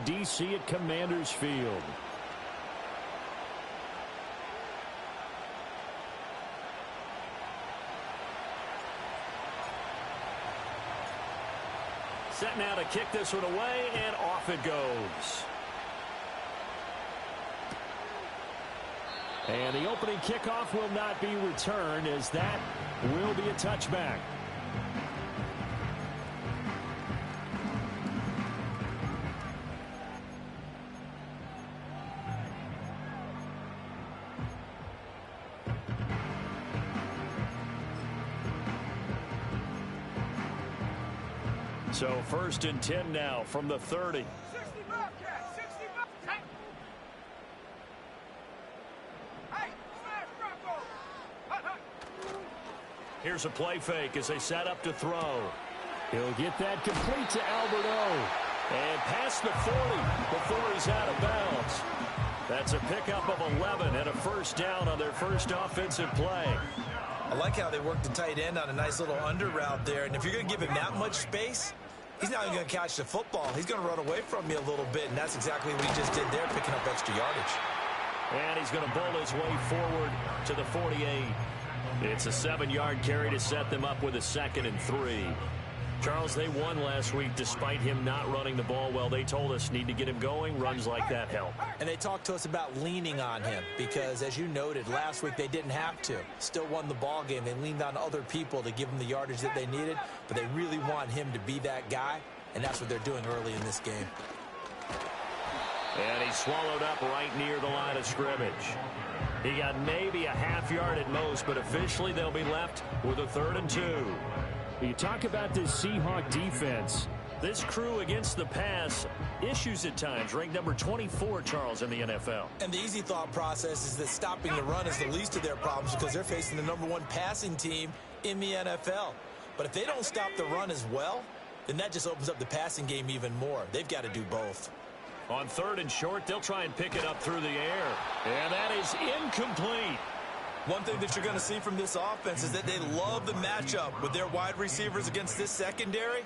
D.C. at Commanders Field. Set now to kick this one away, and off it goes. And the opening kickoff will not be returned, as that will be a touchback. So 1st and 10 now from the 30. Here's a play fake as they set up to throw. He'll get that complete to Alberto. And past the 40 before he's out of bounds. That's a pickup of 11 and a first down on their first offensive play. I like how they work the tight end on a nice little under route there. And if you're going to give him that much space, he's not even going to catch the football. He's going to run away from you a little bit, and that's exactly what he just did there, picking up extra yardage. And he's going to bowl his way forward to the 48. It's a 7-yard carry to set them up with a 2nd and 3. Charles, they won last week despite him not running the ball well. They told us need to get him going. Runs like that help. And they talked to us about leaning on him because, as you noted, last week they didn't have to. Still won the ball game. They leaned on other people to give them the yardage that they needed, but they really want him to be that guy, and that's what they're doing early in this game. And he's swallowed up right near the line of scrimmage. He got maybe a half yard at most, but officially they'll be left with a 3rd and 2. You talk about this Seahawk defense. This crew against the pass, issues at times, ranked number 24, Charles, in the NFL. And the easy thought process is that stopping the run is the least of their problems because they're facing the number 1 passing team in the NFL. But if they don't stop the run as well, then that just opens up the passing game even more. They've got to do both. On 3rd and short, they'll try and pick it up through the air. And that is incomplete. One thing that you're going to see from this offense is that they love the matchup with their wide receivers against this secondary.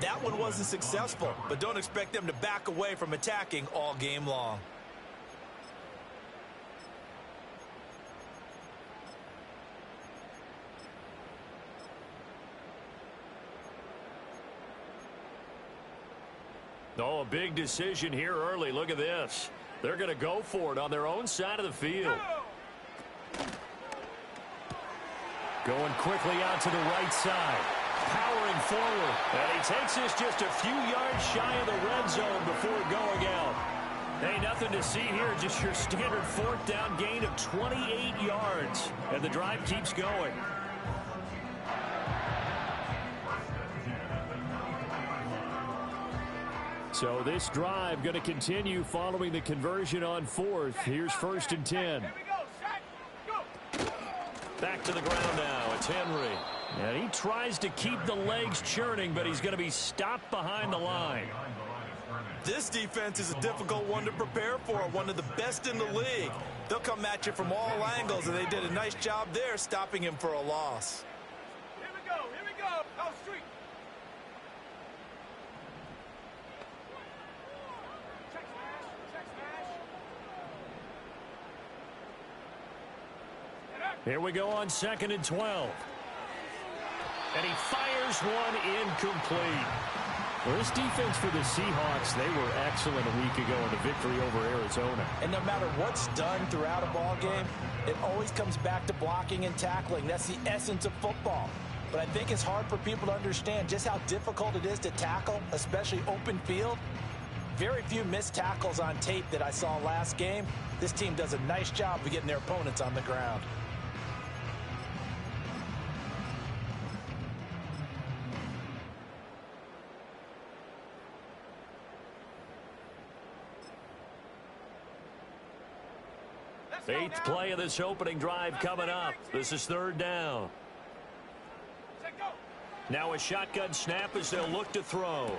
That one wasn't successful, but don't expect them to back away from attacking all game long. Oh, a big decision here early. Look at this. They're going to go for it on their own side of the field. Going quickly out to the right side. Powering forward. And he takes this just a few yards shy of the red zone before going out. Hey, nothing to see here. Just your standard 4th down gain of 28 yards. And the drive keeps going. So this drive going to continue following the conversion on 4th. Here's 1st and 10. Back to the ground now. It's Henry. And he tries to keep the legs churning, but he's going to be stopped behind the line. This defense is a difficult one to prepare for, one of the best in the league. They'll come at you from all angles, and they did a nice job there stopping him for a loss. Here we go. Out street. Here we go on 2nd and 12. And he fires one incomplete. Well, this defense for the Seahawks, they were excellent a week ago in the victory over Arizona. And no matter what's done throughout a ball game, it always comes back to blocking and tackling. That's the essence of football. But I think it's hard for people to understand just how difficult it is to tackle, especially open field. Very few missed tackles on tape that I saw last game. This team does a nice job of getting their opponents on the ground. Eighth play of this opening drive coming up. This is 3rd down. Now a shotgun snap as they'll look to throw.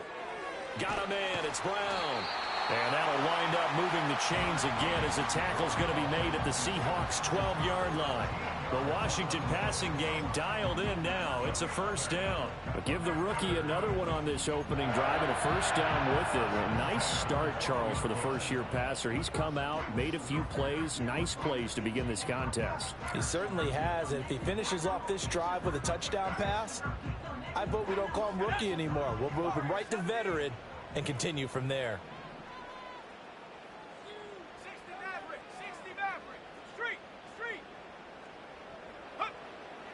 Got a man. It's Brown. And that'll wind up moving the chains again as the tackle's going to be made at the Seahawks' 12-yard line. The Washington passing game dialed in now. It's a first down. But give the rookie another one on this opening drive and a first down with it. A nice start, Charles, for the first-year passer. He's come out, made a few plays, nice plays to begin this contest. He certainly has, and if he finishes off this drive with a touchdown pass, I vote we don't call him rookie anymore. We'll move him right to veteran and continue from there. 60 Maverick. Street.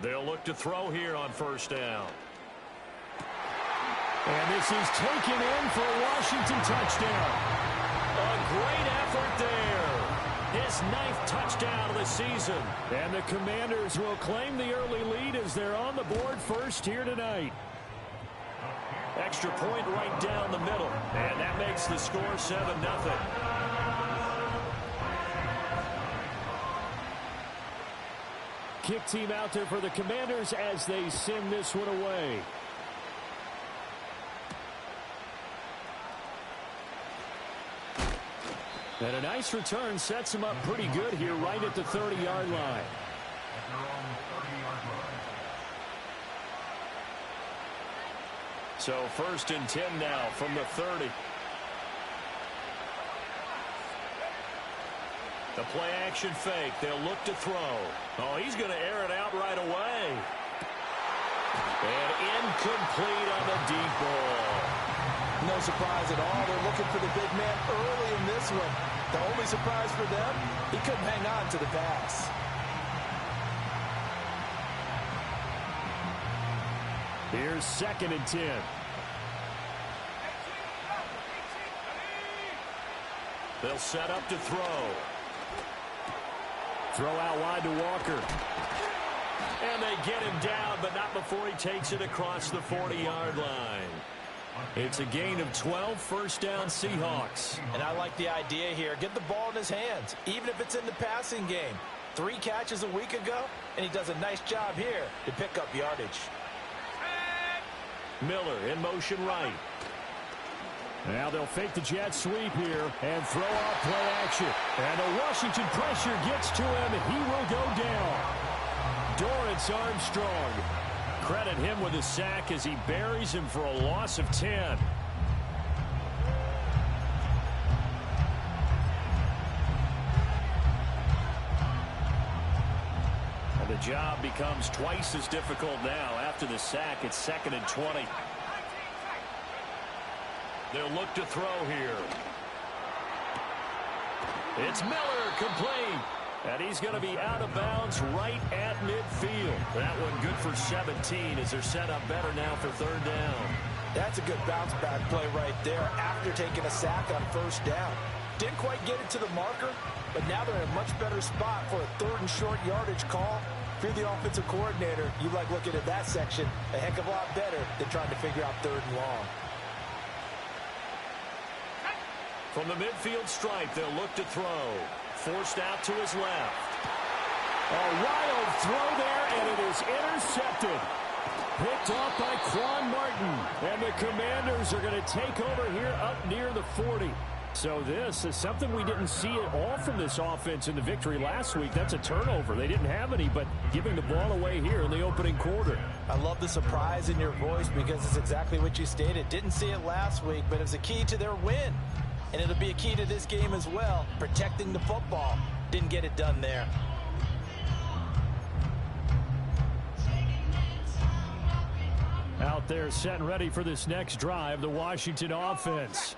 They'll look to throw here on first down. And this is taken in for a Washington touchdown. A great effort there. His 9th touchdown of the season. And the Commanders will claim the early lead as they're on the board first here tonight. Extra point right down the middle. And that makes the score 7-0. Kick team out there for the Commanders as they send this one away. And a nice return sets him up pretty good here right at the 30-yard line. So 1st and 10 now from the 30. The play action fake. They'll look to throw. Oh, he's going to air it out right away. And incomplete on the deep ball. No surprise at all. They're looking for the big man early in this one. The only surprise for them, he couldn't hang on to the pass. Here's 2nd and 10. They'll set up to throw. Throw out wide to Walker. And they get him down, but not before he takes it across the 40-yard line. It's a gain of 12, first down Seahawks. And I like the idea here. Get the ball in his hands, even if it's in the passing game. 3 catches a week ago, and he does a nice job here to pick up yardage. Miller in motion right. Now they'll fake the jet sweep here and throw off play action. And the Washington pressure gets to him, and he will go down. Dorrance Armstrong. Credit him with a sack as he buries him for a loss of 10. And the job becomes twice as difficult now. After the sack, it's 2nd and 20. They'll look to throw here. It's Miller, complete. And he's going to be out of bounds right at midfield. That one good for 17 as they're set up better now for 3rd down. That's a good bounce back play right there after taking a sack on 1st down. Didn't quite get it to the marker, but now they're in a much better spot for a 3rd and short yardage call. If you're the offensive coordinator, you like looking at that section a heck of a lot better than trying to figure out 3rd and long. From the midfield stripe, they'll look to throw. Forced out to his left. A wild throw there, and it is intercepted. Picked off by Quan Martin. And the Commanders are going to take over here up near the 40. So this is something we didn't see at all from this offense in the victory last week. That's a turnover. They didn't have any, but giving the ball away here in the opening quarter. I love the surprise in your voice because it's exactly what you stated. Didn't see it last week, but it's a key to their win. And it'll be a key to this game as well, protecting the football. Didn't get it done there. Out there set and ready for this next drive, the Washington offense.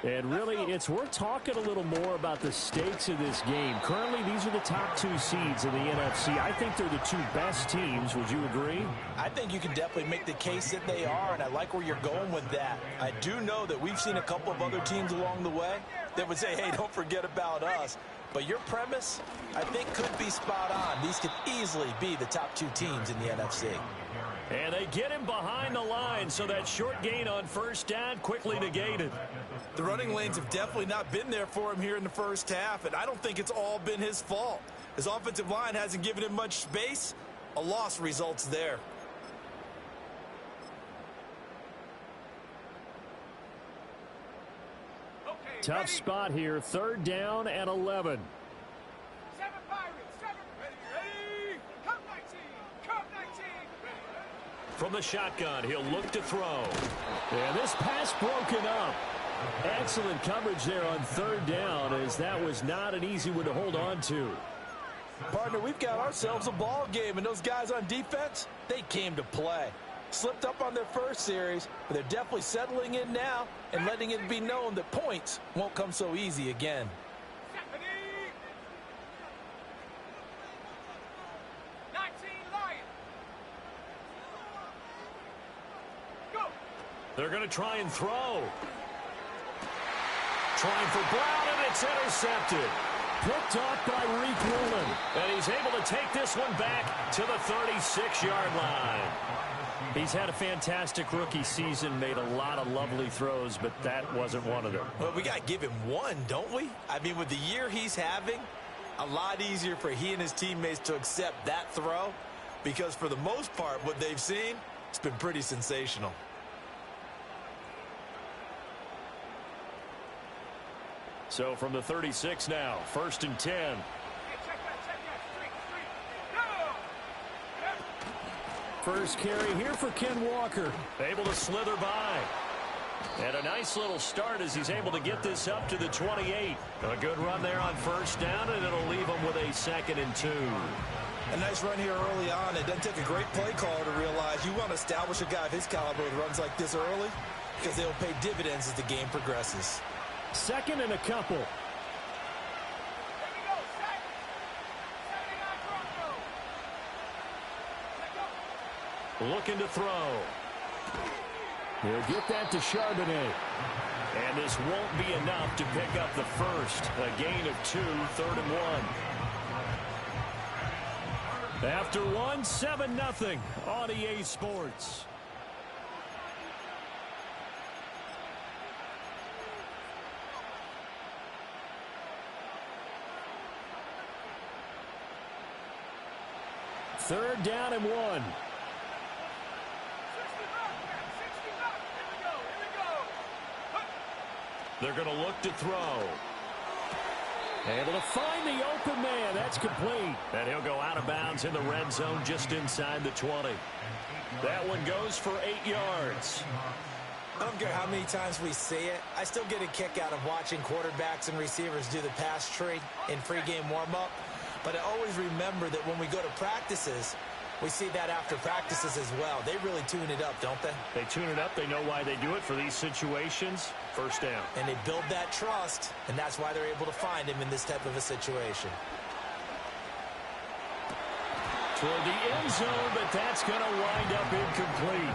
And really, it's worth talking a little more about the stakes of this game. Currently, these are the top 2 seeds in the NFC. I think they're the 2 best teams. Would you agree? I think you can definitely make the case that they are, and I like where you're going with that. I do know that we've seen a couple of other teams along the way that would say, hey, don't forget about us. But your premise, I think, could be spot on. These could easily be the top 2 teams in the NFC. And they get him behind the line, so that short gain on 1st down quickly negated. The running lanes have definitely not been there for him here in the 1st half, and I don't think it's all been his fault. His offensive line hasn't given him much space. A loss results there. Okay, Tough spot here. 3rd down and 11. 7 Pirates. 7. Ready. Come 19. Come 19. From the shotgun, he'll look to throw. And this pass broken up. Excellent coverage there on 3rd down, as that was not an easy one to hold on to. Partner, we've got ourselves a ball game, and those guys on defense, they came to play. Slipped up on their first series, but they're definitely settling in now and letting it be known that points won't come so easy again. 19 Lions. Go. They're going to try and throw. Trying for Brown, and it's intercepted. Picked off by Reek Woolen. And he's able to take this one back to the 36-yard line. He's had a fantastic rookie season, made a lot of lovely throws, but that wasn't one of them. Well, we got to give him one, don't we? I mean, with the year he's having, a lot easier for he and his teammates to accept that throw, because for the most part, what they've seen, it's been pretty sensational. So from the 36 now, 1st and 10. Hey, check that. Street. No. First carry here for Ken Walker. Able to slither by. And a nice little start as he's able to get this up to the 28. A good run there on 1st down, and it'll leave him with a 2nd and 2. A nice run here early on. It doesn't take a great play caller to realize you want to establish a guy of his caliber with runs like this early, because they'll pay dividends as the game progresses. 2nd and a couple. Here we go. Set. 79 Broncos. Looking to throw. He'll get that to Charbonnet. And this won't be enough to pick up the first. A gain of 2, 3rd and 1. After 1, 7-0 on EA Sports. Third down and 1. 60 back. Here we go. They're going to look to throw. Able to find the open man. That's complete. And he'll go out of bounds in the red zone just inside the 20. That one goes for 8 yards. I don't care how many times we see it. I still get a kick out of watching quarterbacks and receivers do the pass tree in pregame warm-up. But I always remember that when we go to practices, we see that after practices as well. They really tune it up, don't they? They tune it up. They know why they do it for these situations. 1st down. And they build that trust, and that's why they're able to find him in this type of a situation. Toward the end zone, but that's going to wind up incomplete.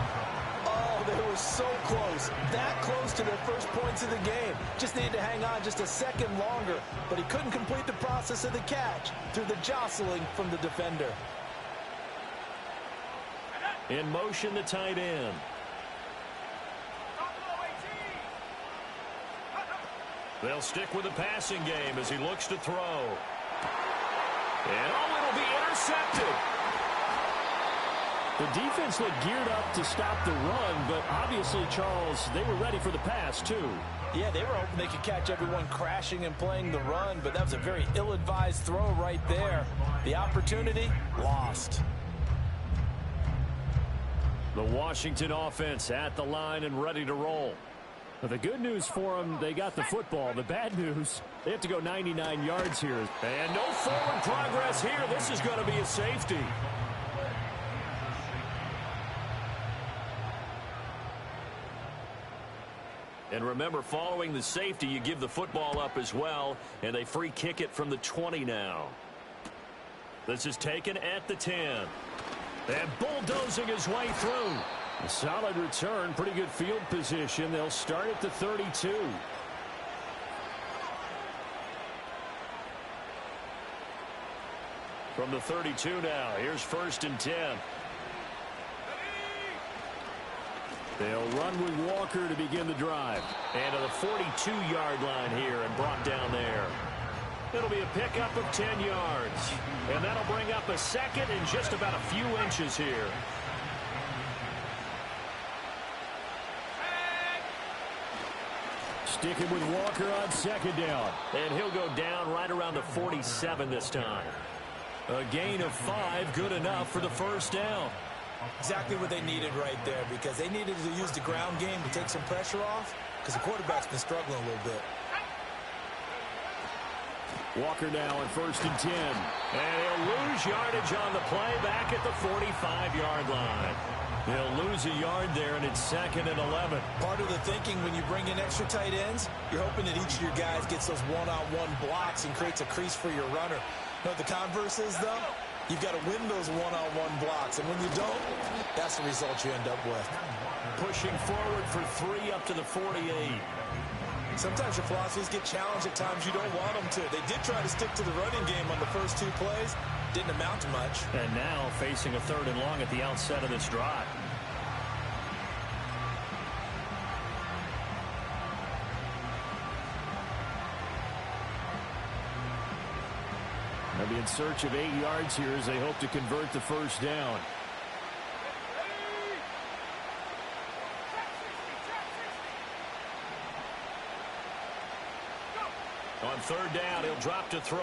Oh, they were so close. That close to their first points of the game. Just needed to hang on just a second longer, but he couldn't complete the process of the catch through the jostling from the defender. In motion, the tight end. They'll stick with the passing game as he looks to throw. And it'll be intercepted. The defense looked geared up to stop the run, but obviously, Charles, they were ready for the pass, too. Yeah, they were hoping they could catch everyone crashing and playing the run, but that was a very ill-advised throw right there. The opportunity, lost. The Washington offense at the line and ready to roll. Well, the good news for them, they got the football. The bad news, they have to go 99 yards here. And no forward progress here. This is going to be a safety. And remember, following the safety, you give the football up as well, and they free kick it from the 20 now. This is taken at the 10. And bulldozing his way through. A solid return, pretty good field position. They'll start at the 32. From the 32 now, here's 1st and 10. They'll run with Walker to begin the drive. And to the 42-yard line here and brought down there. It'll be a pickup of 10 yards. And that'll bring up a 2nd and just about a few inches here. Sticking with Walker on second down. And he'll go down right around the 47 this time. A gain of 5, good enough for the first down. Exactly what they needed right there, because they needed to use the ground game to take some pressure off, because the quarterback's been struggling a little bit. Walker now on 1st and 10. And he'll lose yardage on the play back at the 45-yard line. He'll lose a yard there, and it's 2nd and 11. Part of the thinking when you bring in extra tight ends, you're hoping that each of your guys gets those one-on-one blocks and creates a crease for your runner. You know what the converse is, though? You've got to win those one-on-one blocks, and when you don't, that's the result you end up with. Pushing forward for 3 up to the 48. Sometimes your philosophies get challenged at times you don't want them to. They did try to stick to the running game on the first 2 plays. Didn't amount to much. And now facing a 3rd and long at the outset of this drive. They'll be in search of 8 yards here as they hope to convert the first down. On 3rd down, he'll drop to throw.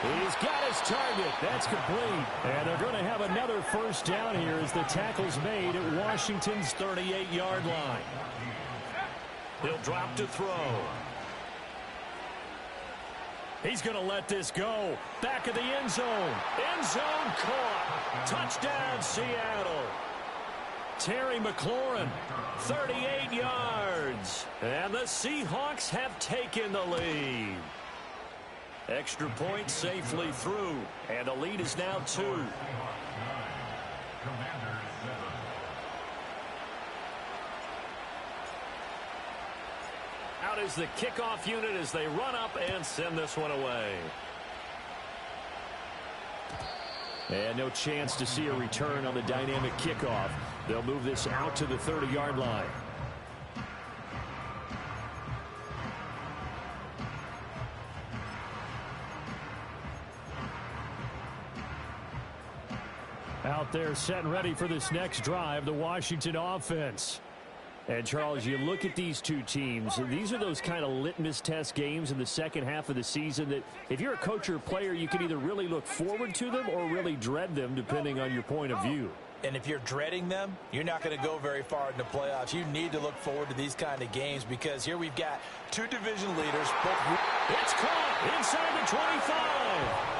He's got his target. That's complete. And they're going to have another first down here as the tackle's made at Washington's 38-yard line. He'll drop to throw. He's going to let this go. Back of the end zone. End zone caught. Touchdown, Seattle. Terry McLaurin, 38 yards. And the Seahawks have taken the lead. Extra point safely through. And the lead is now 2. Out is the kickoff unit as they run up and send this one away. And no chance to see a return on the dynamic kickoff. They'll move this out to the 30-yard line. Out there set and ready for this next drive, the Washington offense. And, Charles, you look at these two teams, and these are those kind of litmus test games in the second half of the season that if you're a coach or a player, you can either really look forward to them or really dread them, depending on your point of view. And if you're dreading them, you're not going to go very far in the playoffs. You need to look forward to these kind of games because here we've got 2 division leaders. It's caught inside the 25.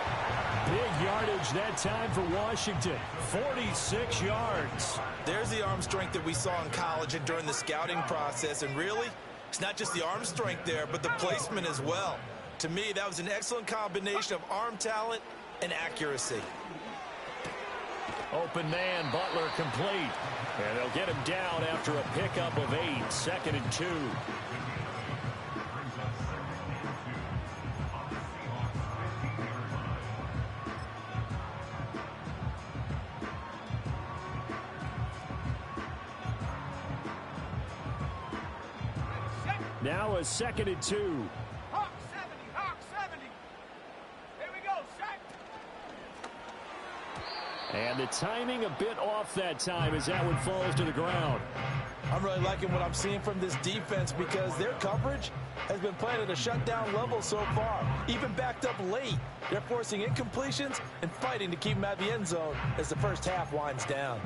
Big yardage that time for Washington. 46 yards. There's the arm strength that we saw in college and during the scouting process. And really, it's not just the arm strength there, but the placement as well. To me, that was an excellent combination of arm talent and accuracy. Open man, Butler complete. And they'll get him down after a pickup of 8. 2nd and 2. Now a 2nd and 2. Hawk 70, Hawk 70. Here we go, set. And the timing a bit off that time as that one falls to the ground. I'm really liking what I'm seeing from this defense because their coverage has been playing at a shutdown level so far. Even backed up late, they're forcing incompletions and fighting to keep them at the end zone as the first half winds down.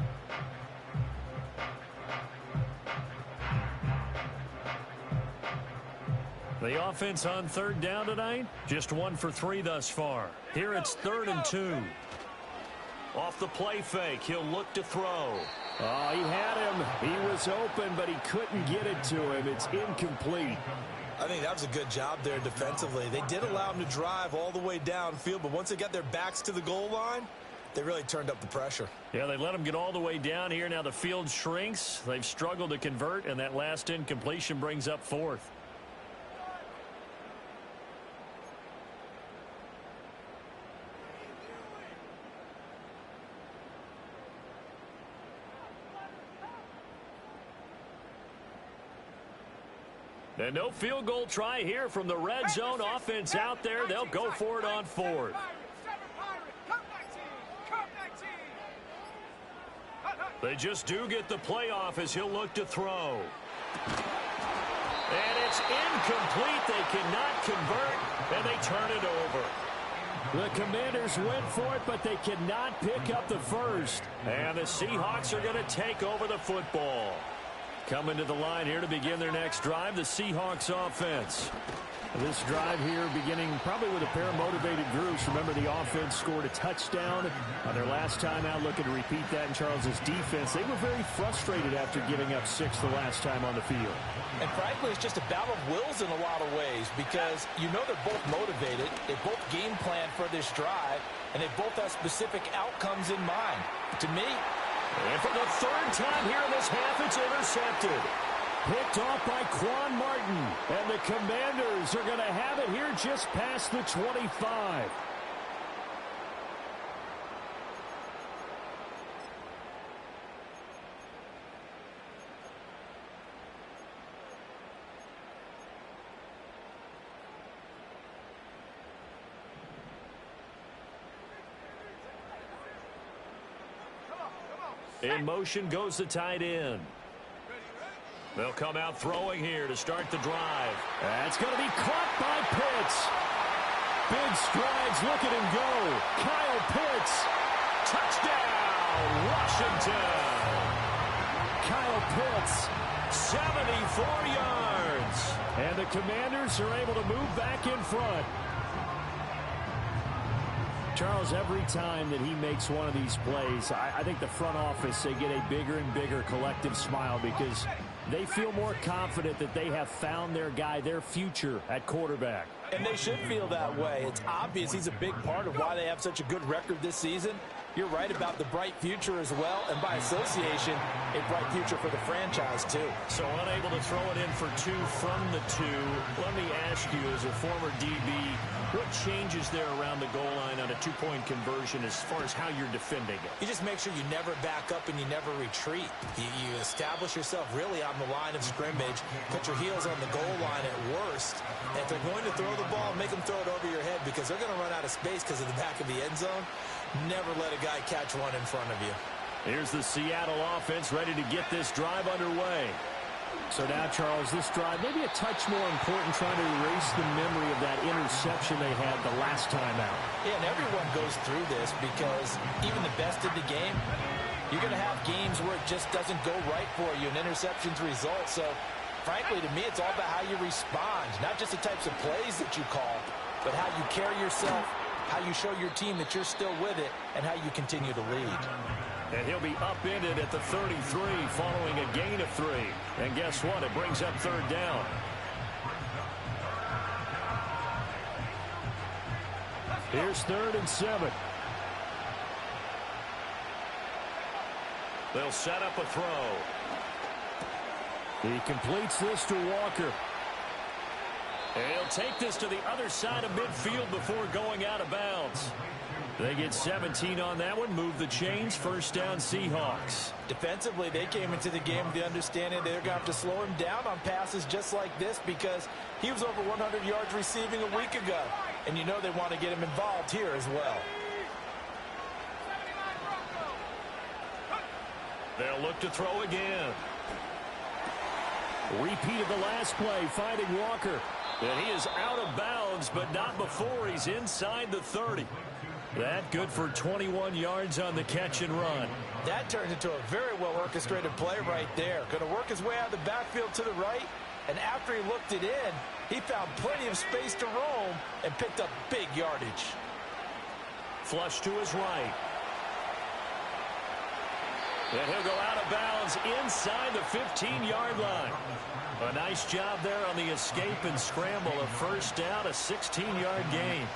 The offense on 3rd down tonight, just 1 for 3 thus far. Here it's 3rd and 2. Off the play fake, he'll look to throw. Oh, he had him. He was open, but he couldn't get it to him. It's incomplete. I think that was a good job there defensively. They did allow him to drive all the way downfield, but once they got their backs to the goal line, they really turned up the pressure. Yeah, they let him get all the way down here. Now the field shrinks. They've struggled to convert, and that last incompletion brings up 4th. And no field goal try here from the red zone offense out there. They'll go for it on 4th. They just do get the playoff as he'll look to throw. And it's incomplete. They cannot convert, and they turn it over. The Commanders went for it, but they cannot pick up the first. And the Seahawks are going to take over the football. Coming to the line here to begin their next drive, the Seahawks offense. This drive here beginning probably with a pair of motivated groups. Remember, the offense scored a touchdown on their last time out, looking to repeat that in Charles's defense. They were very frustrated after giving up 6 the last time on the field. And frankly, it's just a battle of wills in a lot of ways because you know they're both motivated. They both game plan for this drive, and they both have specific outcomes in mind. To me, and for the third time here in this half, it's intercepted. Picked off by Quan Martin. And the Commanders are going to have it here just past the 25. In motion goes the tight end. They'll come out throwing here to start the drive. That's going to be caught by Pitts. Big strides, look at him go. Kyle Pitts. Touchdown, Washington. Kyle Pitts, 74 yards. And the Commanders are able to move back in front. Charles, every time that he makes one of these plays, I think the front office, they get a bigger and bigger collective smile because they feel more confident that they have found their guy, their future at quarterback. And they should feel that way. It's obvious he's a big part of why they have such a good record this season. You're right about the bright future as well, and by association, a bright future for the franchise too. So unable to throw it in for 2 from the 2. Let me ask you, as a former DB, what changes there around the goal line on a 2-point conversion as far as how you're defending it? You just make sure you never back up and you never retreat. You establish yourself really on the line of scrimmage, put your heels on the goal line at worst. And if they're going to throw the ball, make them throw it over your head because they're going to run out of space because of the back of the end zone. Never let a guy catch one in front of you. Here's the Seattle offense ready to get this drive underway. So now, Charles, this drive maybe a touch more important, trying to erase the memory of that interception they had the last time out. Yeah, and everyone goes through this because even the best in the game, you're going to have games where it just doesn't go right for you, and interceptions result. So, frankly, to me, it's all about how you respond, not just the types of plays that you call, but how you carry yourself, how you show your team that you're still with it, and how you continue to lead. And he'll be upended at the 33 following a gain of 3. And guess what? It brings up 3rd down. Here's 3rd and 7. They'll set up a throw. He completes this to Walker. And he'll take this to the other side of midfield before going out of bounds. They get 17 on that one, move the chains, 1st down Seahawks. Defensively, they came into the game with the understanding they're going to have to slow him down on passes just like this because he was over 100 yards receiving a week ago. And you know they want to get him involved here as well. They'll look to throw again. Repeat of the last play, finding Walker. And he is out of bounds, but not before he's inside the 30. That good for 21 yards on the catch and run. That turns into a very well-orchestrated play right there. Going to work his way out of the backfield to the right, and after he looked it in, he found plenty of space to roam and picked up big yardage. Flush to his right. And he'll go out of bounds inside the 15-yard line. A nice job there on the escape and scramble. A 1st down, a 16-yard gain.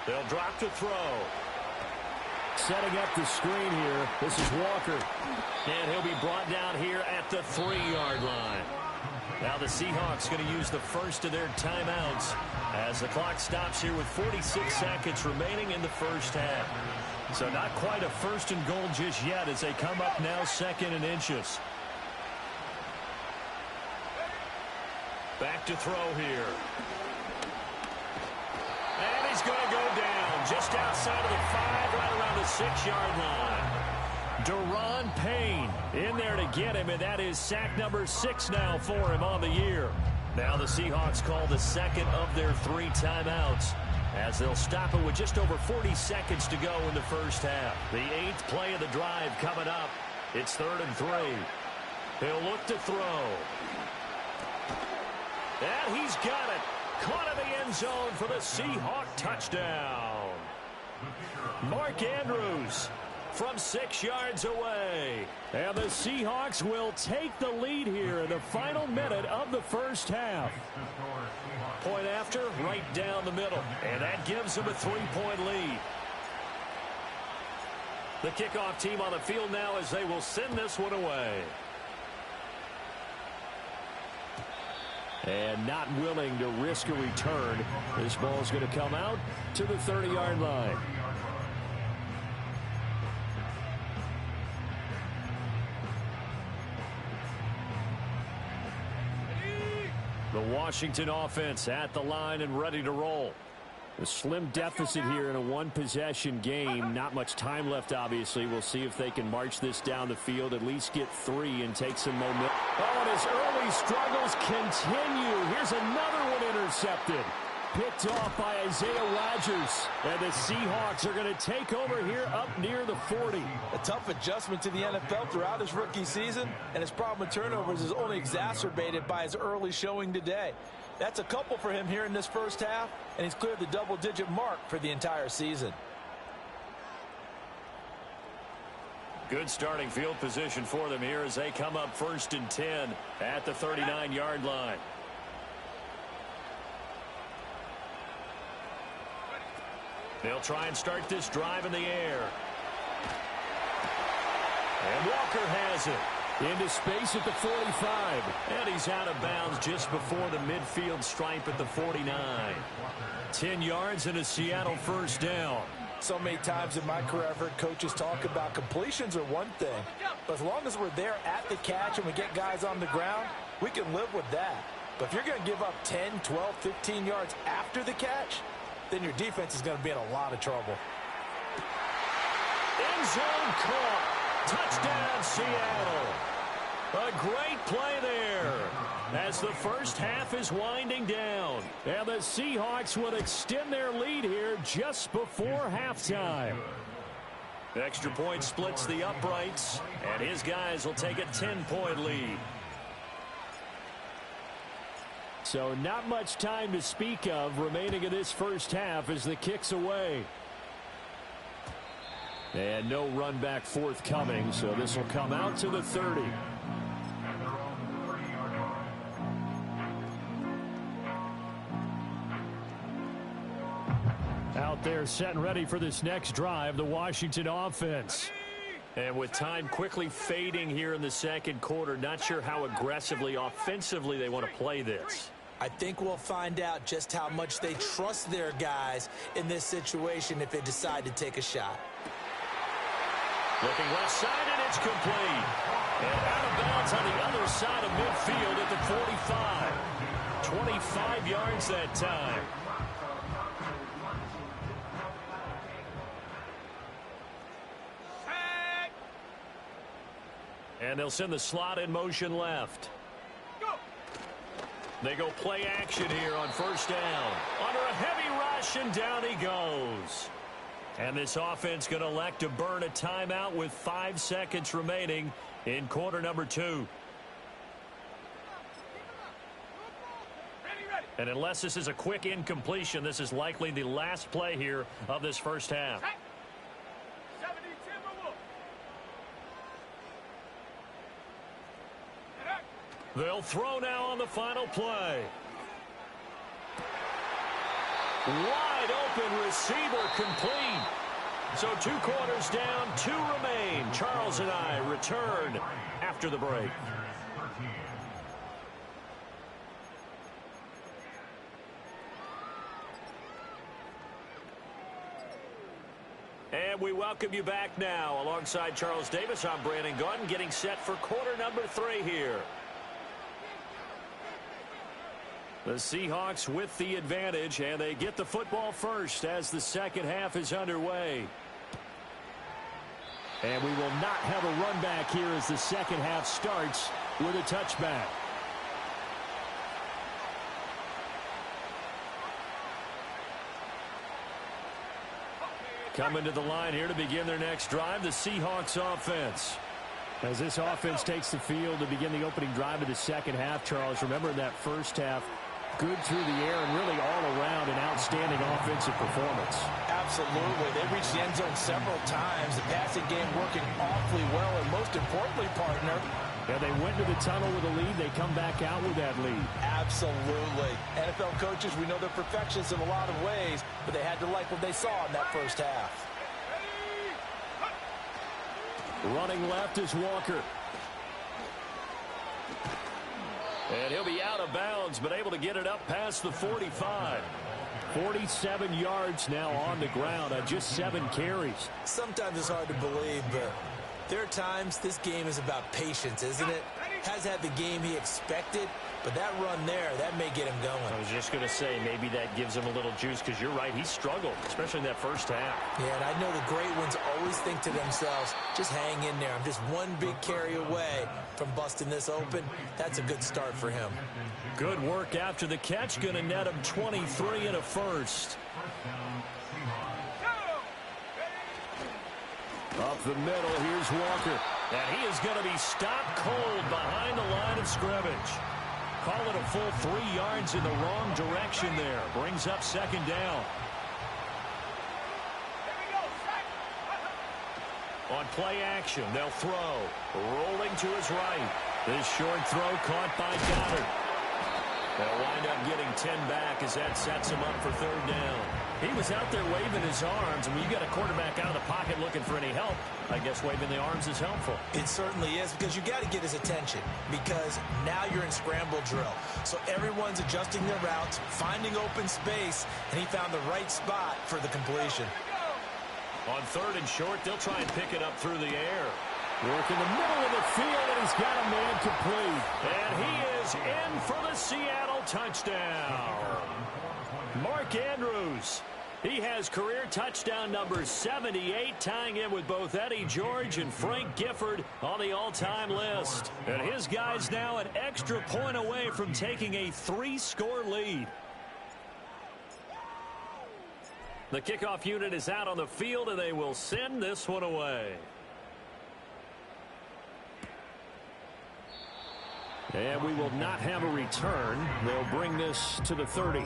They'll drop to throw. Setting up the screen here. This is Walker. And he'll be brought down here at the 3-yard line. Now the Seahawks going to use the first of their timeouts as the clock stops here with 46 seconds remaining in the 1st half. So not quite a 1st and goal just yet as they come up now 2nd and inches. Back to throw here. And he's going to go down just outside of the 5, right around the 6-yard line. Deron Payne in there to get him, and that is sack number 6 now for him on the year. Now the Seahawks call the second of their 3 timeouts, as they'll stop it with just over 40 seconds to go in the first half. The 8th play of the drive coming up. It's 3rd and 3. He'll look to throw. And he's got it. Caught in the end zone for the Seahawk touchdown. Mark Andrews from 6 yards away. And the Seahawks will take the lead here in the final minute of the first half. Point after, right down the middle. And that gives them a 3-point lead. The kickoff team on the field now as they will send this one away. And not willing to risk a return. This ball is going to come out to the 30-yard line. The Washington offense at the line and ready to roll. A slim deficit here in a one-possession game. Not much time left, obviously. We'll see if they can march this down the field, at least get 3 and take some momentum. Oh, and his early struggles continue. Here's another one intercepted. Picked off by Isaiah Rodgers. And the Seahawks are going to take over here up near the 40. A tough adjustment to the NFL throughout his rookie season, and his problem with turnovers is only exacerbated by his early showing today. That's a couple for him here in this first half, and he's cleared the double-digit mark for the entire season. Good starting field position for them here as they come up 1st and 10 at the 39-yard line. They'll try and start this drive in the air. And Walker has it. Into space at the 45. And he's out of bounds just before the midfield stripe at the 49. 10 yards and a Seattle first down. So many times in my career I've heard coaches talk about completions are one thing, but as long as we're there at the catch and we get guys on the ground, we can live with that. But if you're going to give up 10, 12, 15 yards after the catch, then your defense is going to be in a lot of trouble. End zone caught. Touchdown, Seattle. A great play there as the first half is winding down. And the Seahawks will extend their lead here just before halftime. Extra point splits the uprights, and his guys will take a 10-point lead. So not much time to speak of remaining in this first half as the kick's away. And no run back forthcoming, so this will come out to the 30. Out there set and ready for this next drive, the Washington offense. And with time quickly fading here in the second quarter, not sure how aggressively, offensively they want to play this. I think we'll find out just how much they trust their guys in this situation if they decide to take a shot. Looking left side, and it's complete. And out of bounds on the other side of midfield at the 45. 25 yards that time. And they'll send the slot in motion left. They go play action here on first down. Under a heavy rush, and down he goes. And this offense going to elect to burn a timeout with 5 seconds remaining in quarter number 2. And unless this is a quick incompletion, this is likely the last play here of this first half. They'll throw now on the final play. Wide open receiver complete. So 2 quarters down, 2 remain. Charles and I return after the break. And we welcome you back now. Alongside Charles Davis, I'm Brandon Gaudin, getting set for quarter number 3 here. The Seahawks with the advantage, and they get the football first as the second half is underway. And we will not have a run back here as the second half starts with a touchback. Coming to the line here to begin their next drive, the Seahawks offense. As this offense takes the field to begin the opening drive of the second half, Charles, remember in that first half, good through the air and really all around an outstanding offensive performance. Absolutely. They reached the end zone several times. The passing game working awfully well, and most importantly, partner, yeah, they went to the tunnel with a lead. They come back out with that lead. Absolutely. NFL coaches, we know they're perfectionists in a lot of ways, but they had to like what they saw in that first half. Running left is Walker. And he'll be out of bounds, but able to get it up past the 45. 47 yards now on the ground on just 7 carries. Sometimes it's hard to believe, but there are times this game is about patience, isn't it? Has had the game he expected, but that run there, that may get him going. I was just going to say, maybe that gives him a little juice, because you're right, he struggled, especially in that first half. Yeah, and I know the great ones always think to themselves, just hang in there. I'm just one big carry away from busting this open. That's a good start for him. Good work after the catch, going to net him 23 and a first. Up the middle, here's Walker. And he is going to be stopped cold behind the line of scrimmage. Call it a full 3 yards in the wrong direction there. Brings up second down. On play action, they'll throw. Rolling to his right. This short throw caught by Goddard. They'll wind up getting 10 back as that sets him up for third down. He was out there waving his arms, and when you got a quarterback out of the pocket looking for any help, I guess waving the arms is helpful. It certainly is, because you got to get his attention, because now you're in scramble drill. So everyone's adjusting their routes, finding open space, and he found the right spot for the completion. On third and short, they'll try and pick it up through the air. Work in the middle of the field, and he's got a man complete. And he is in for the Seattle touchdown. Mark Andrews. He has career touchdown number 78, tying in with both Eddie George and Frank Gifford on the all-time list. And his guys now an extra point away from taking a 3-score lead. The kickoff unit is out on the field, and they will send this one away. And we will not have a return. They'll bring this to the 30.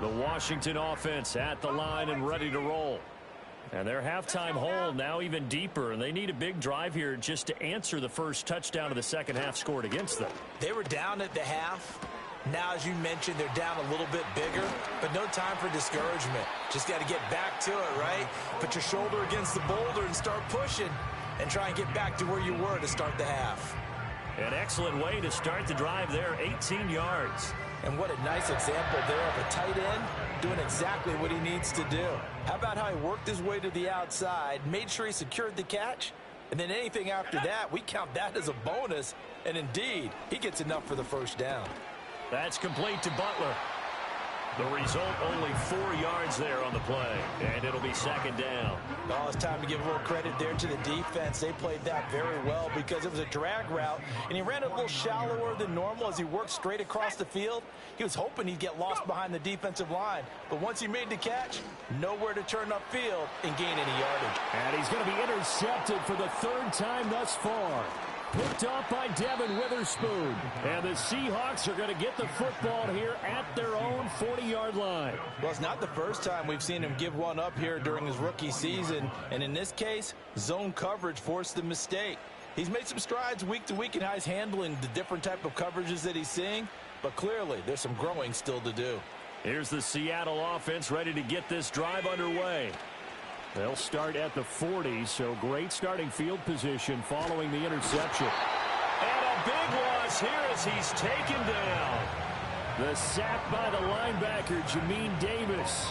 The Washington offense at the line and ready to roll. And their halftime hole now even deeper, and they need a big drive here just to answer the first touchdown of the second half scored against them. They were down at the half. Now, as you mentioned, they're down a little bit bigger, but no time for discouragement. Just got to get back to it, right? Put your shoulder against the boulder and start pushing and try and get back to where you were to start the half. An excellent way to start the drive there, 18 yards. And what a nice example there of a tight end doing exactly what he needs to do. How about how he worked his way to the outside, made sure he secured the catch, and then anything after that, we count that as a bonus. And indeed, he gets enough for the first down. That's complete to Butler. The result, only 4 yards there on the play, and it'll be second down. Oh, it's time to give a little credit there to the defense. They played that very well because it was a drag route, and he ran it a little shallower than normal as he worked straight across the field. He was hoping he'd get lost behind the defensive line, but once he made the catch, nowhere to turn upfield and gain any yardage. And he's going to be intercepted for the third time thus far. Picked off by Devin Witherspoon. And the Seahawks are going to get the football here at their own 40-yard line. Well, it's not the first time we've seen him give one up here during his rookie season. And in this case, zone coverage forced the mistake. He's made some strides week to week in how he's handling the different type of coverages that he's seeing. But clearly, there's some growing still to do. Here's the Seattle offense ready to get this drive underway. They'll start at the 40, so great starting field position following the interception. And a big loss here as he's taken down. The sack by the linebacker, Jamin Davis.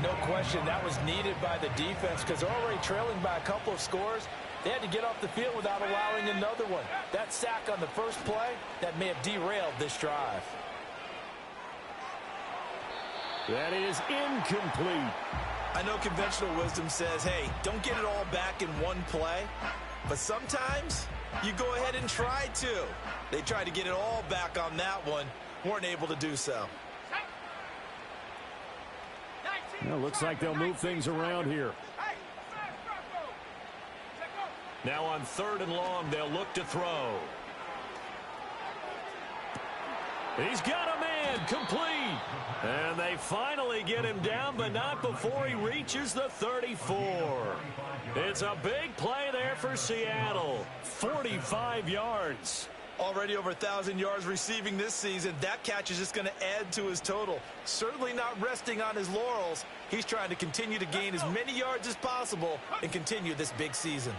No question, that was needed by the defense because they're already trailing by a couple of scores. They had to get off the field without allowing another one. That sack on the first play, that may have derailed this drive. That is incomplete. I know conventional wisdom says, hey, don't get it all back in one play. But sometimes you go ahead and try to. They tried to get it all back on that one. Weren't able to do so. Well, looks like they'll move things around here. Now on 3rd and long, they'll look to throw. He's got a man, complete. And they finally get him down, but not before he reaches the 34. It's a big play there for Seattle. 45 yards. Already over 1,000 yards receiving this season. That catch is just going to add to his total. Certainly not resting on his laurels. He's trying to continue to gain as many yards as possible and continue this big season.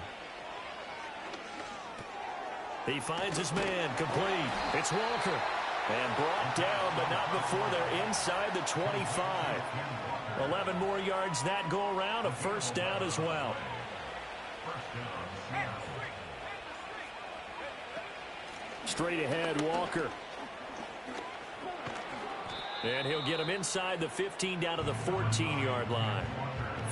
He finds his man, complete. It's Walker. And brought down, but not before they're inside the 25. 11 more yards that go around, a first down as well. Straight ahead, Walker. And he'll get him inside the 15 down to the 14-yard line.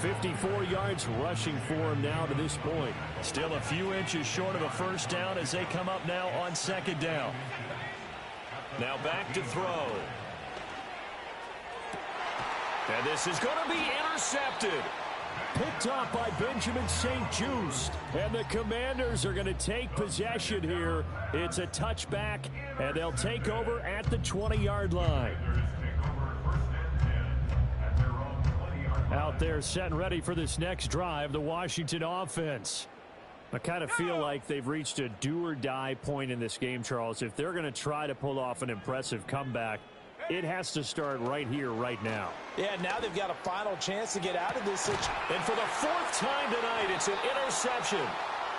54 yards rushing for him now to this point. Still a few inches short of a first down as they come up now on 2nd down. Now back to throw. And this is going to be intercepted. Picked up by Benjamin St-Juste. And the Commanders are going to take possession here. It's a touchback, and they'll take over at the 20-yard line. Out there set and ready for this next drive, the Washington offense. I kind of feel like they've reached a do-or-die point in this game, Charles. If they're going to try to pull off an impressive comeback, it has to start right here, right now. Yeah, now they've got a final chance to get out of this situation. And for the 4th time tonight, it's an interception.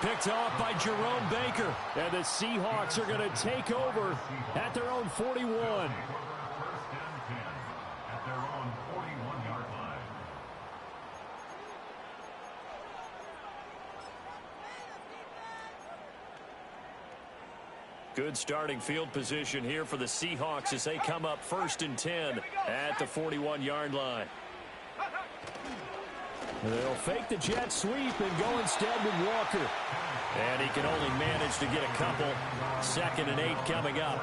Picked off by Jerome Baker. And the Seahawks are going to take over at their own 41. Good starting field position here for the Seahawks as they come up 1st and 10 at the 41-yard line. They'll fake the jet sweep and go instead with Walker. And he can only manage to get a couple. 2nd and 8 coming up.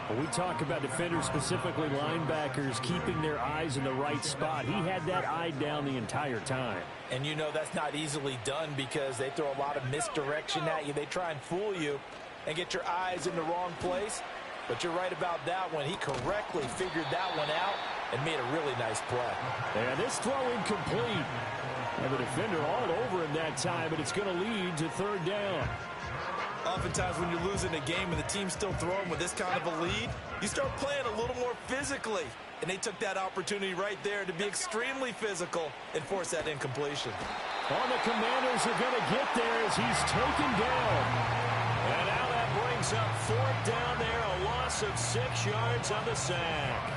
When we talk about defenders, specifically linebackers, keeping their eyes in the right spot. He had that eye down the entire time. And you know that's not easily done because they throw a lot of misdirection at you. They try and fool you and get your eyes in the wrong place. But you're right about that one. He correctly figured that one out and made a really nice play. And this throw incomplete. And the defender all over him that time, but it's going to lead to 3rd down. Oftentimes when you're losing a game and the team's still throwing with this kind of a lead, you start playing a little more physically. And they took that opportunity right there to be extremely physical and force that incompletion. All the Commanders are going to get there as he's taken down. And now that brings up 4th down there, a loss of 6 yards on the sack.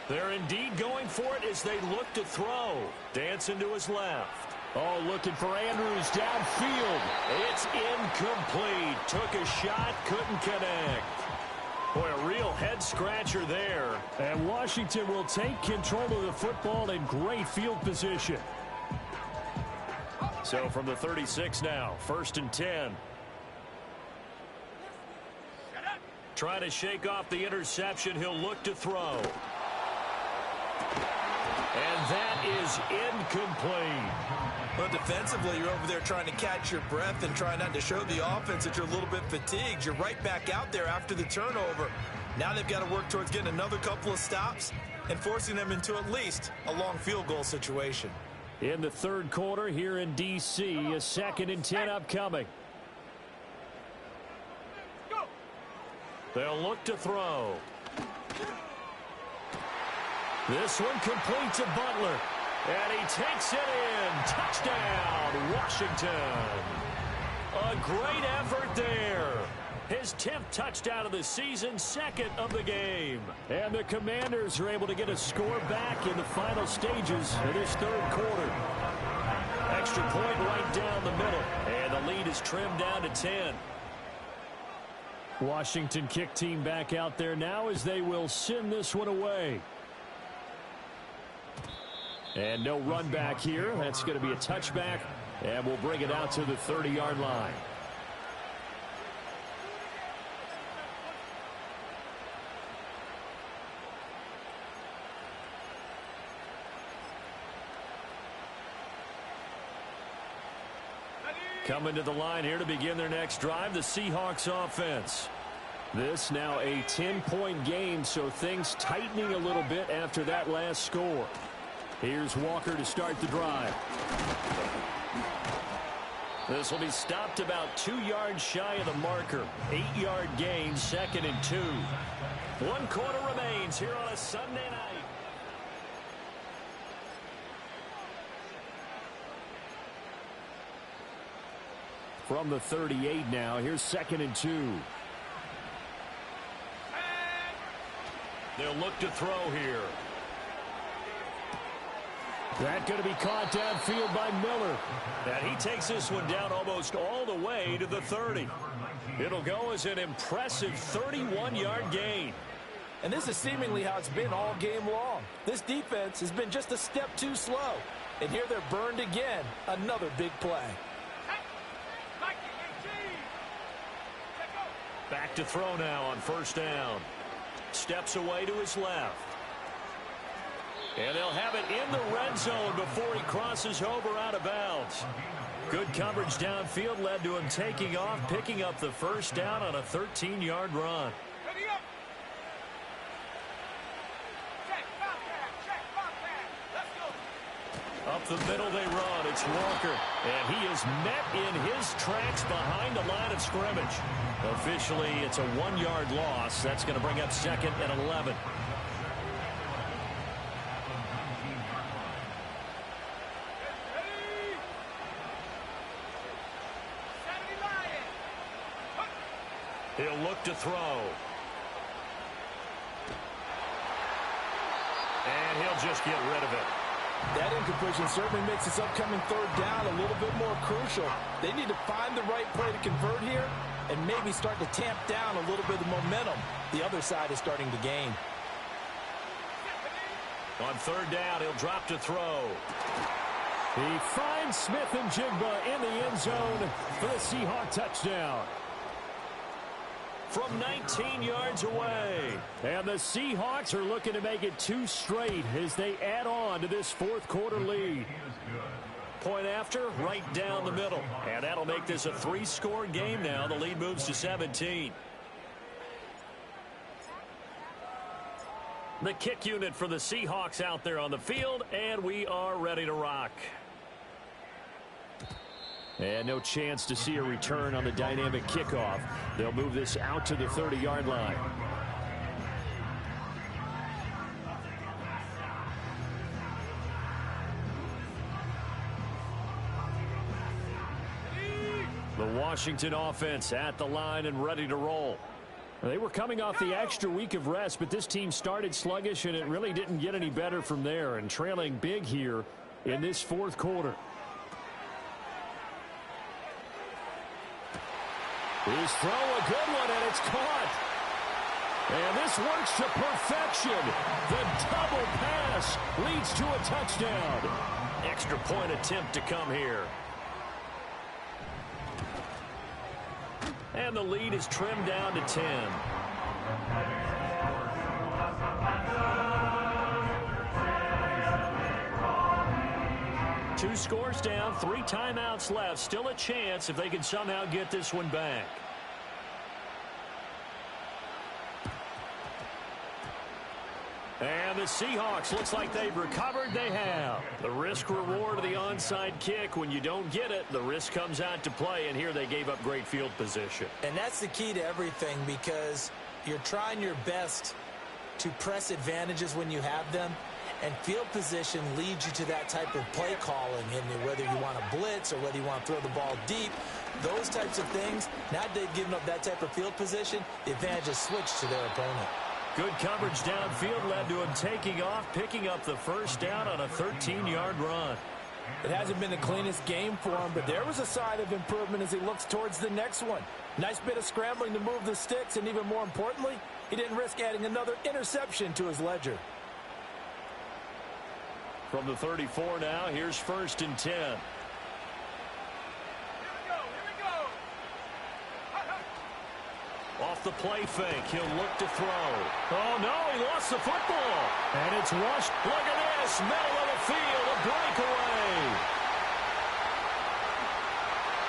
They're indeed going for it as they look to throw. Dancing to his left. Oh, looking for Andrews downfield. It's incomplete. Took a shot, couldn't connect. Boy, a real head-scratcher there. And Washington will take control of the football in great field position. So from the 36 now, 1st and 10. Trying to shake off the interception. He'll look to throw. And that is incomplete. Well, defensively, you're over there trying to catch your breath and trying not to show the offense that you're a little bit fatigued. You're right back out there after the turnover. Now they've got to work towards getting another couple of stops and forcing them into at least a long field goal situation. In the 3rd quarter here in D.C., a 2nd and 10 upcoming. They'll look to throw. This one complete to Butler. And he takes it in. Touchdown, Washington. A great effort there. His 10th touchdown of the season, 2nd of the game. And the Commanders are able to get a score back in the final stages of this 3rd quarter. Extra point right down the middle, and the lead is trimmed down to 10. Washington kick team back out there now as they will send this one away. And no run back here. That's going to be a touchback, and we'll bring it out to the 30-yard line. Coming to the line here to begin their next drive, the Seahawks offense. This now a 10-point game, so things tightening a little bit after that last score. Here's Walker to start the drive. This will be stopped about 2 yards shy of the marker. 8-yard gain, 2nd and 2. 1 quarter remains here on a Sunday night. From the 38 now, here's 2nd and 2. They'll look to throw here. That going to be caught downfield by Miller. And he takes this one down almost all the way to the 30. It'll go as an impressive 31-yard gain. And this is seemingly how it's been all game long. This defense has been just a step too slow. And here they're burned again. Another big play. Back to throw now on 1st down. Steps away to his left. And they'll have it in the red zone before he crosses over out of bounds. Good coverage downfield led to him taking off, picking up the 1st down on a 13-yard run. Up the middle they run. It's Walker. And he is met in his tracks behind the line of scrimmage. Officially, it's a 1-yard loss. That's going to bring up 2nd and 11. He'll look to throw. And he'll just get rid of it. That incompletion certainly makes this upcoming 3rd down a little bit more crucial. They need to find the right play to convert here and maybe start to tamp down a little bit of momentum. The other side is starting to gain. On 3rd down, he'll drop to throw. He finds Smith and Jigba in the end zone for the Seahawk touchdown. From 19 yards away. And the Seahawks are looking to make it 2 straight as they add on to this 4th quarter lead. Point after, right down the middle. And that'll make this a 3-score game now. The lead moves to 17. The kick unit for the Seahawks out there on the field, and we are ready to rock. And no chance to see a return on the dynamic kickoff. They'll move this out to the 30-yard line. The Washington offense at the line and ready to roll. They were coming off the extra week of rest, but this team started sluggish, and it really didn't get any better from there, and trailing big here in this 4th quarter. His throw, a good one, and it's caught. And this works to perfection. The double pass leads to a touchdown. Extra point attempt to come here. And the lead is trimmed down to 10. Two scores down, 3 timeouts left. Still a chance if they can somehow get this one back. And the Seahawks, looks like they've recovered. They have. The risk reward of the onside kick. When you don't get it, the risk comes out to play, and here they gave up great field position. And that's the key to everything, because you're trying your best to press advantages when you have them, And field position leads you to that type of play calling, and whether you want to blitz or whether you want to throw the ball deep, those types of things. Now they've given up that type of field position, the advantage is switched to their opponent. Good coverage downfield led to him taking off, picking up the first down on a 13-yard run. It hasn't been the cleanest game for him, but there was a sign of improvement as he looks towards the next one. Nice bit of scrambling to move the sticks, and even more importantly, he didn't risk adding another interception to his ledger. From the 34 now, here's 1st and 10. Here we go. Off the play fake, he'll look to throw. Oh, no, he lost the football. And it's rushed. Look at this, middle of the field, a breakaway.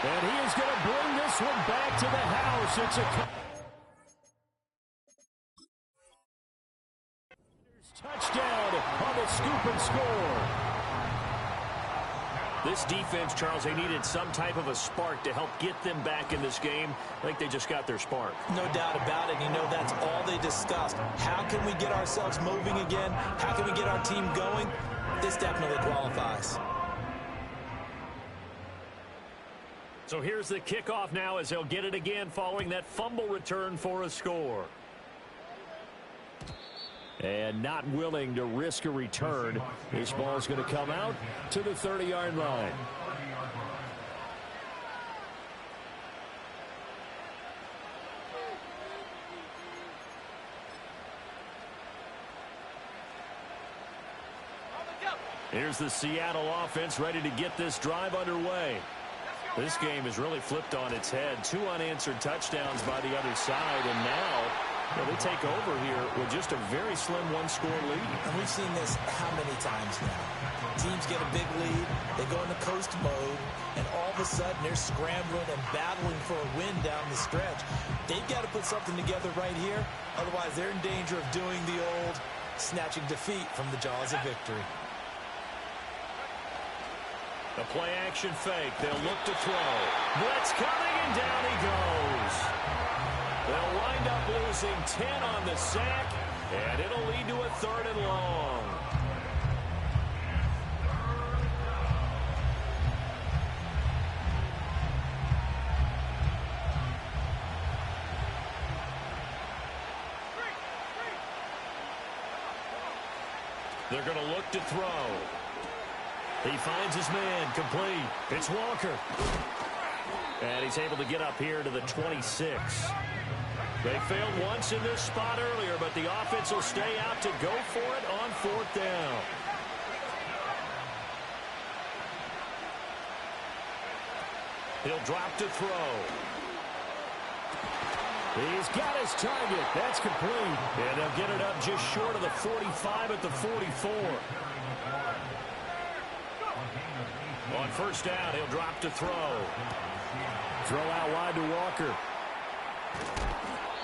And he is going to bring this one back to the house. It's a touchdown on the scoop and score. This defense, Charles, they needed some type of a spark to help get them back in this game. I think they just got their spark. No doubt about it. You know, that's all they discussed. How can we get ourselves moving again? How can we get our team going? This definitely qualifies. So here's the kickoff now as they'll get it again following that fumble return for a score. And not willing to risk a return. This ball's going to come out to the 30-yard line. Here's the Seattle offense ready to get this drive underway. This game is really flipped on its head. 2 unanswered touchdowns by the other side, and now they take over here with just a very slim one-score lead. And we've seen this how many times now? Teams get a big lead, they go into coast mode, and all of a sudden they're scrambling and battling for a win down the stretch. They've got to put something together right here, otherwise they're in danger of doing the old snatching defeat from the jaws of victory. A play-action fake. They'll look to throw. Blitz coming, and down he goes. They'll wind up losing 10 on the sack, and it'll lead to a 3rd and long. They're going to look to throw. He finds his man, complete. It's Walker. And he's able to get up here to the 26. They failed once in this spot earlier, but the offense will stay out to go for it on 4th down. He'll drop to throw. He's got his target. That's complete. And they'll get it up just short of the 45 at the 44. On 1st down, he'll drop to throw. Throw out wide to Walker.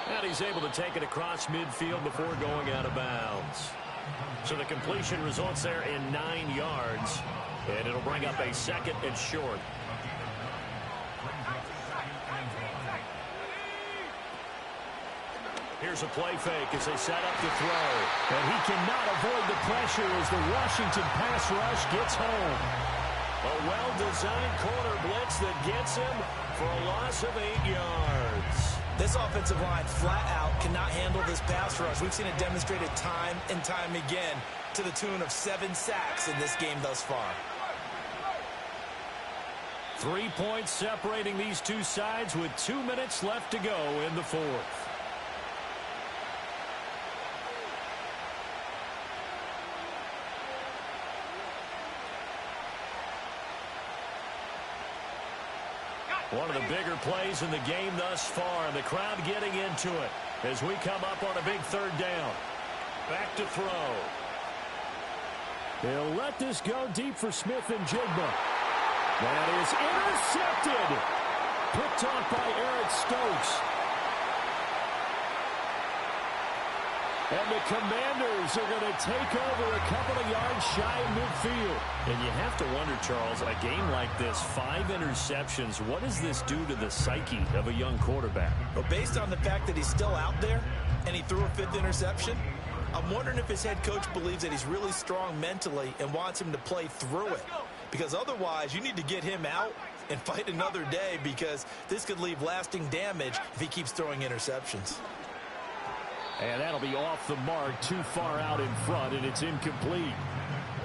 And he's able to take it across midfield before going out of bounds. So the completion results there in 9 yards. And it'll bring up a 2nd and short. Here's a play fake as they set up to throw. And he cannot avoid the pressure as the Washington pass rush gets home. A well-designed corner blitz that gets him for a loss of 8 yards. This offensive line flat out cannot handle this pass rush. We've seen it demonstrated time and time again to the tune of 7 sacks in this game thus far. 3 points separating these two sides with 2 minutes left to go in the 4th. One of the bigger plays in the game thus far. The crowd getting into it as we come up on a big 3rd down. Back to throw. They'll let this go deep for Smith and Jigba. That is intercepted. Picked off by Eric Stokes. And the Commanders are going to take over a couple of yards shy of midfield. And you have to wonder, Charles, a game like this, 5 interceptions, what does this do to the psyche of a young quarterback? But based on the fact that he's still out there and he threw a 5th interception, I'm wondering if his head coach believes that he's really strong mentally and wants him to play through it. Because otherwise, you need to get him out and fight another day, because this could leave lasting damage if he keeps throwing interceptions. And that'll be off the mark, too far out in front, and it's incomplete.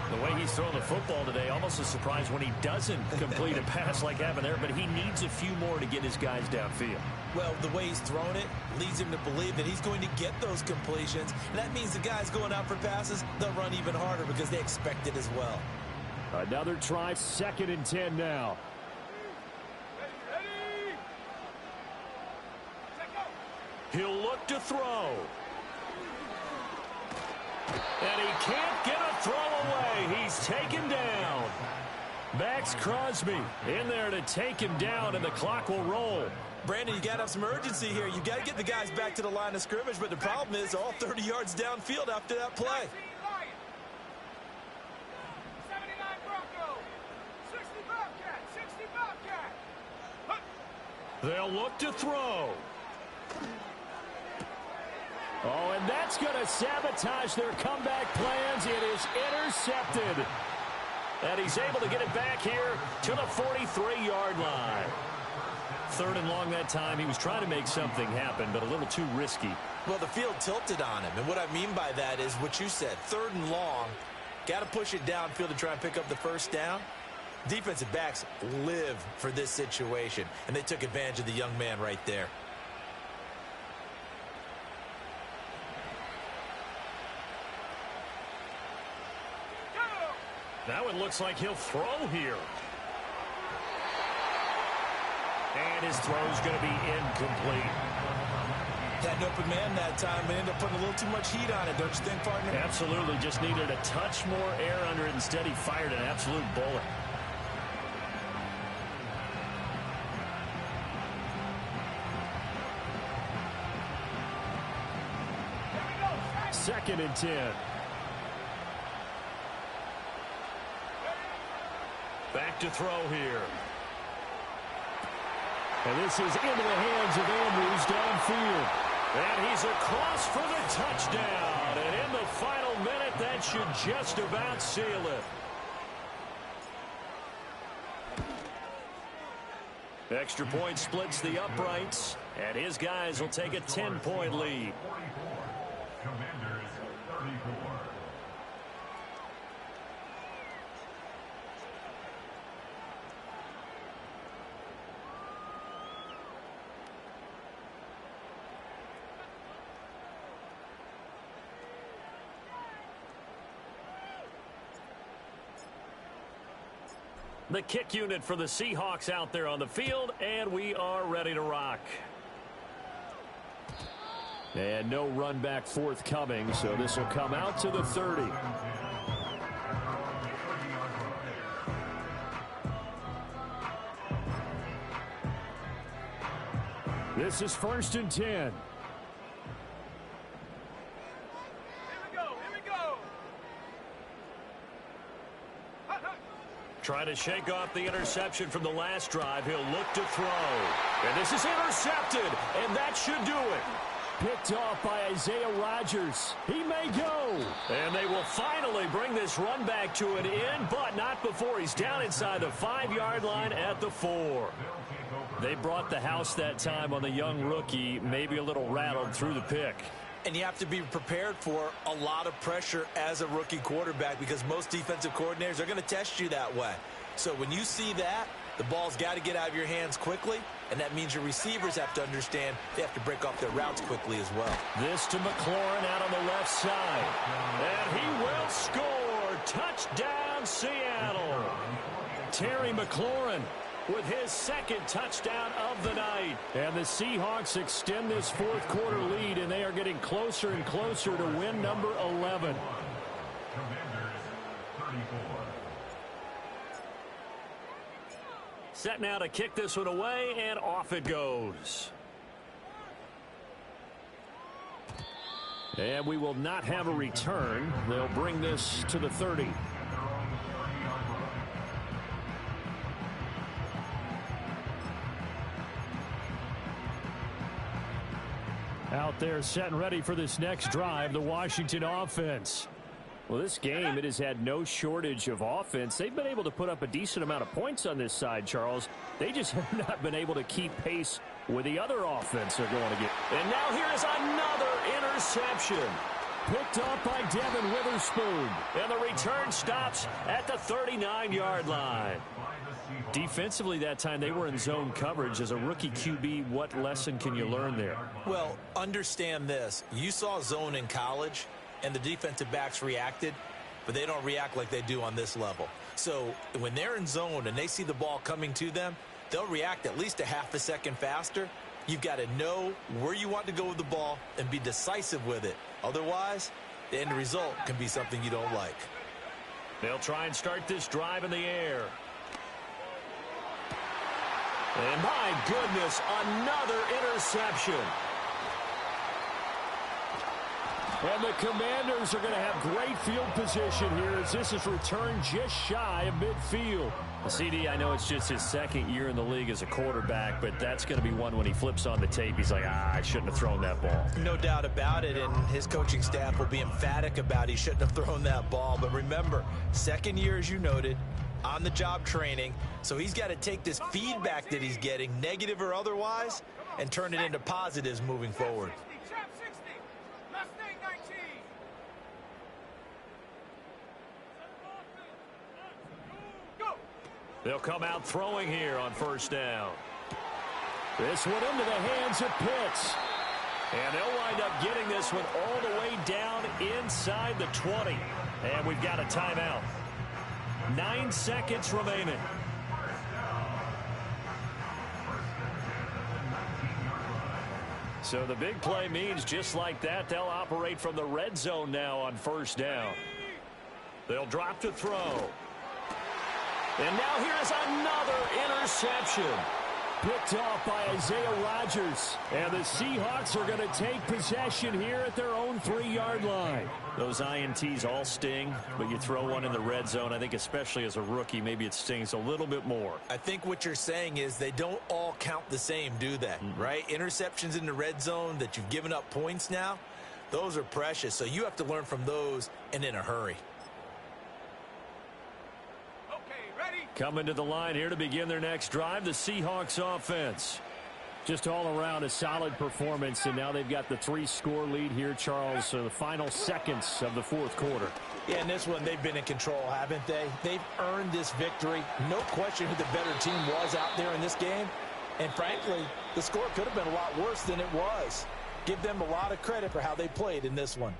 The way he's throwing the football today, almost a surprise when he doesn't complete a pass like happened there, but he needs a few more to get his guys downfield. Well, the way he's thrown it leads him to believe that he's going to get those completions. And that means the guys going out for passes, they'll run even harder because they expect it as well. Another try, 2nd and 10 now. Ready? Set, go. He'll look to throw. And he can't get a throw away. He's taken down. Max Crosby in there to take him down, and the clock will roll. Brandon, you got to have some urgency here. You got to get the guys back to the line of scrimmage, but the problem is all 30 yards downfield after that play. 19 Lions. 79 Bronco. 60 Bobcat. 60 Bobcat. Hunt. They'll look to throw. Oh, and that's going to sabotage their comeback plans. It is intercepted. And he's able to get it back here to the 43-yard line. 3rd and long that time. He was trying to make something happen, but a little too risky. Well, the field tilted on him, and what I mean by that is what you said. 3rd and long, got to push it downfield to try and pick up the first down. Defensive backs live for this situation, and they took advantage of the young man right there. Now it looks like he'll throw here. And his throw's going to be incomplete. Had an open man that time and ended up putting a little too much heat on it, don't you think, partner? Absolutely. Just needed a touch more air under it. Instead, he fired an absolute bullet. Second and 10. Back to throw here. And this is into the hands of Andrews downfield. And he's across for the touchdown. And in the final minute, that should just about seal it. Extra point splits the uprights. And his guys will take a 10-point lead. Commanders 34. The kick unit for the Seahawks out there on the field, and we are ready to rock. And no run back forthcoming, so this will come out to the 30. This is 1st and 10. Here we go. Here we go. Hunt, hunt. Trying to shake off the interception from the last drive. He'll look to throw. And this is intercepted, and that should do it. Picked off by Isaiah Rodgers. He may go. And they will finally bring this run back to an end, but not before he's down inside the 5-yard line at the 4. They brought the house that time on the young rookie, maybe a little rattled through the pick. And you have to be prepared for a lot of pressure as a rookie quarterback, because most defensive coordinators are going to test you that way. So when you see that, the ball's got to get out of your hands quickly, and that means your receivers have to understand they have to break off their routes quickly as well. This to McLaurin out on the left side. And he will score. Touchdown, Seattle. Terry McLaurin with his 2nd touchdown of the night. And the Seahawks extend this 4th quarter lead, and they are getting closer and closer to win number 11. Commanders 34. Set now to kick this one away, and off it goes. And we will not have a return. They'll bring this to the 30. Out there set and ready for this next drive, the Washington offense. Well, this game, it has had no shortage of offense. They've been able to put up a decent amount of points on this side, Charles. They just have not been able to keep pace with the other offense they're going to get. And now here is another interception. Picked up by Devin Witherspoon. And the return stops at the 39-yard line. Defensively that time, they were in zone coverage. As a rookie QB, what lesson can you learn there? Well, understand this. You saw zone in college, and the defensive backs reacted, but they don't react like they do on this level. So when they're in zone and they see the ball coming to them, they'll react at least a half a second faster. You've got to know where you want to go with the ball and be decisive with it. Otherwise, the end result can be something you don't like. They'll try and start this drive in the air. And my goodness, another interception. And the Commanders are going to have great field position here as this is returned just shy of midfield. CD, I know it's just his second year in the league as a quarterback, but that's going to be one when he flips on the tape. He's like, I shouldn't have thrown that ball. No doubt about it, and his coaching staff will be emphatic about he shouldn't have thrown that ball. But remember, second year, as you noted, on-the-job training, so he's got to take this feedback that he's getting, negative or otherwise, and turn it into positives moving forward. They'll come out throwing here on first down. This one into the hands of Pitts. And they'll wind up getting this one all the way down inside the 20. And we've got a timeout. 9 seconds remaining. So the big play means just like that, they'll operate from the red zone now on first down. They'll drop to throw. And now here is another interception. Picked off by Isaiah Rodgers. And the Seahawks are going to take possession here at their own 3-yard line. Those INTs all sting, but you throw one in the red zone, I think especially as a rookie, maybe it stings a little bit more. I think what you're saying is they don't all count the same, do they? Right? Interceptions in the red zone that you've given up points now, those are precious. So you have to learn from those and in a hurry. Coming to the line here to begin their next drive, the Seahawks offense. Just all around a solid performance, and now they've got the 3-score lead here, Charles, so the final seconds of the fourth quarter. Yeah, in this one, they've been in control, haven't they? They've earned this victory. No question who the better team was out there in this game. And frankly, the score could have been a lot worse than it was. Give them a lot of credit for how they played in this one.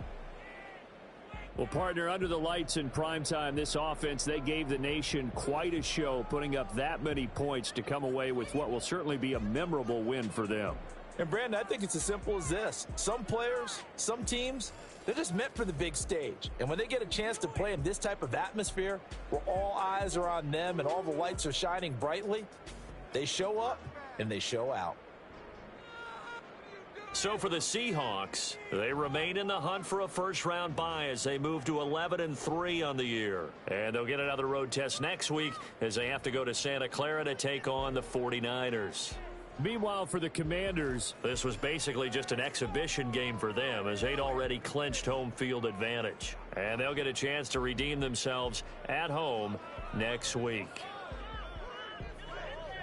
Well, partner, under the lights in primetime, this offense, they gave the nation quite a show, putting up that many points to come away with what will certainly be a memorable win for them. And, Brandon, I think it's as simple as this. Some players, some teams, they're just meant for the big stage. And when they get a chance to play in this type of atmosphere where all eyes are on them and all the lights are shining brightly, they show up and they show out. So for the Seahawks, they remain in the hunt for a first-round bye as they move to 11-3 on the year. And they'll get another road test next week as they have to go to Santa Clara to take on the 49ers. Meanwhile, for the Commanders, this was basically just an exhibition game for them as they'd already clinched home field advantage. And they'll get a chance to redeem themselves at home next week.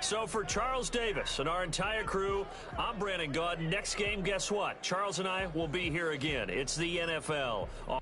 So for Charles Davis and our entire crew, I'm Brandon Gaudin. Next game, guess what? Charles and I will be here again. It's the NFL on